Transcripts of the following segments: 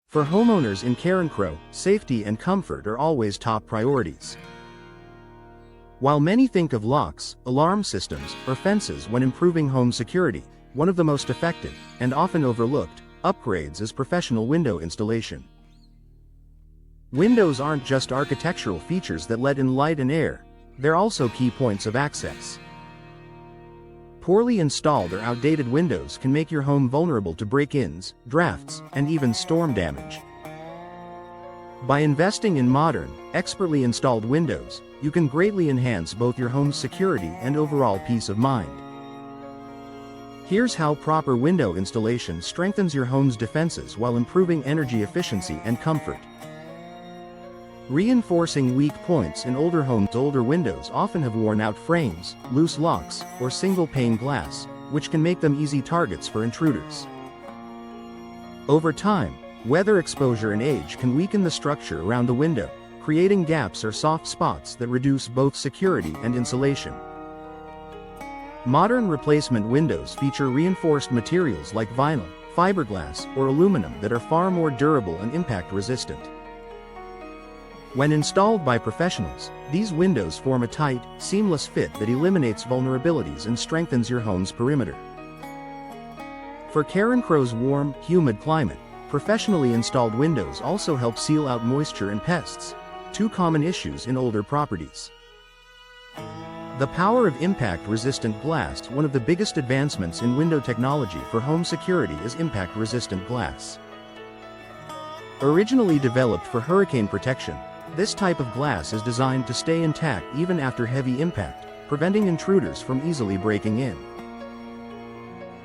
For homeowners in Carencro, safety and comfort are always top priorities. While many think of locks, alarm systems, or fences when improving home security, one of the most effective, and often overlooked, upgrades is professional window installation. Windows aren't just architectural features that let in light and air, they're also key points of access. Poorly installed or outdated windows can make your home vulnerable to break-ins, drafts, and even storm damage. By investing in modern, expertly installed windows, you can greatly enhance both your home's security and overall peace of mind. Here's how proper window installation strengthens your home's defenses while improving energy efficiency and comfort. Reinforcing weak points in older homes. Older windows often have worn-out frames, loose locks, or single-pane glass, which can make them easy targets for intruders. Over time, weather exposure and age can weaken the structure around the window, creating gaps or soft spots that reduce both security and insulation. Modern replacement windows feature reinforced materials like vinyl, fiberglass, or aluminum that are far more durable and impact-resistant. When installed by professionals, these windows form a tight, seamless fit that eliminates vulnerabilities and strengthens your home's perimeter. For Carencro's warm, humid climate, professionally installed windows also help seal out moisture and pests, two common issues in older properties. The power of impact-resistant glass. One of the biggest advancements in window technology for home security is impact-resistant glass. Originally developed for hurricane protection, this type of glass is designed to stay intact even after heavy impact, preventing intruders from easily breaking in.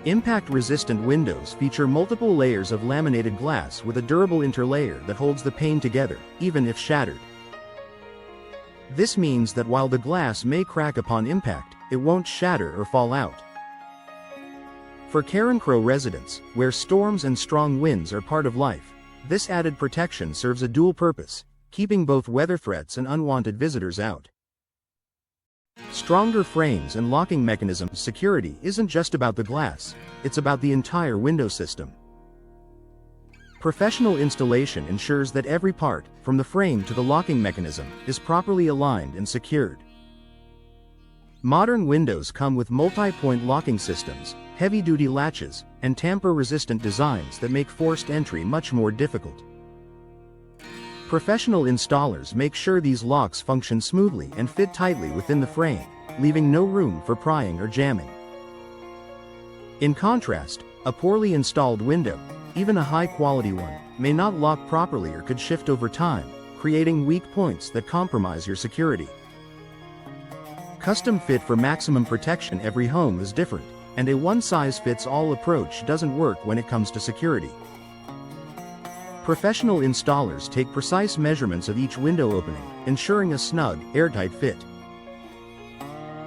Impact-resistant windows feature multiple layers of laminated glass with a durable interlayer that holds the pane together, even if shattered. This means that while the glass may crack upon impact, it won't shatter or fall out. For Carencro residents, where storms and strong winds are part of life, this added protection serves a dual purpose, keeping both weather threats and unwanted visitors out. Stronger frames and locking mechanisms. Security isn't just about the glass, it's about the entire window system. Professional installation ensures that every part, from the frame to the locking mechanism, is properly aligned and secured. Modern windows come with multi-point locking systems, heavy-duty latches, and tamper-resistant designs that make forced entry much more difficult. Professional installers make sure these locks function smoothly and fit tightly within the frame, leaving no room for prying or jamming. In contrast, a poorly installed window, even a high-quality one, may not lock properly or could shift over time, creating weak points that compromise your security. Custom fit for maximum protection. Every home is different, and a one-size-fits-all approach doesn't work when it comes to security. Professional installers take precise measurements of each window opening, ensuring a snug, airtight fit.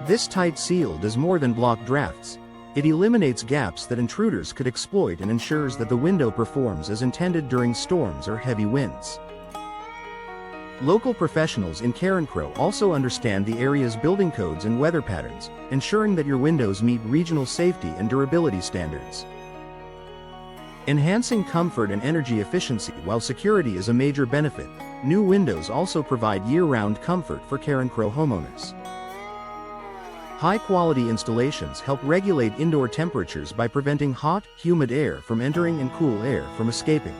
This tight seal does more than block drafts. It eliminates gaps that intruders could exploit and ensures that the window performs as intended during storms or heavy winds. Local professionals in Carencro also understand the area's building codes and weather patterns, ensuring that your windows meet regional safety and durability standards. Enhancing comfort and energy efficiency. While security is a major benefit, new windows also provide year-round comfort for Carencro homeowners. High-quality installations help regulate indoor temperatures by preventing hot, humid air from entering and cool air from escaping.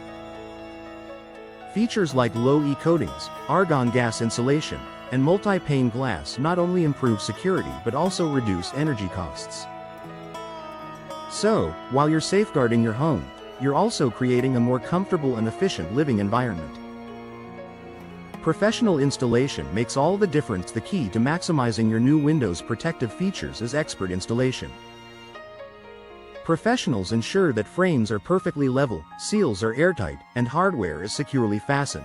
Features like low-E coatings, argon gas insulation, and multi-pane glass not only improve security but also reduce energy costs. So, while you're safeguarding your home, you're also creating a more comfortable and efficient living environment. Professional installation makes all the difference. The key to maximizing your new window's protective features is expert installation. Professionals ensure that frames are perfectly level, seals are airtight, and hardware is securely fastened.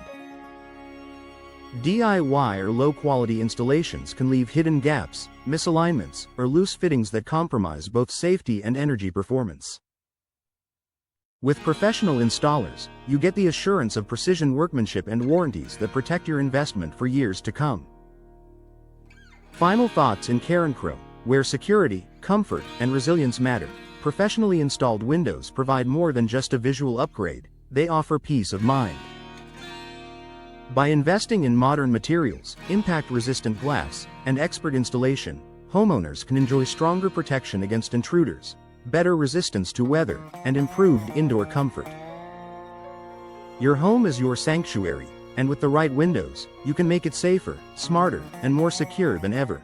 DIY or low-quality installations can leave hidden gaps, misalignments, or loose fittings that compromise both safety and energy performance. With professional installers, you get the assurance of precision workmanship and warranties that protect your investment for years to come. Final thoughts. In Carencro, where security, comfort, and resilience matter, professionally installed windows provide more than just a visual upgrade. they offer peace of mind. By investing in modern materials, impact-resistant glass, and expert installation, homeowners can enjoy stronger protection against intruders, better resistance to weather, and improved indoor comfort. Your home is your sanctuary, and with the right windows, you can make it safer, smarter, and more secure than ever.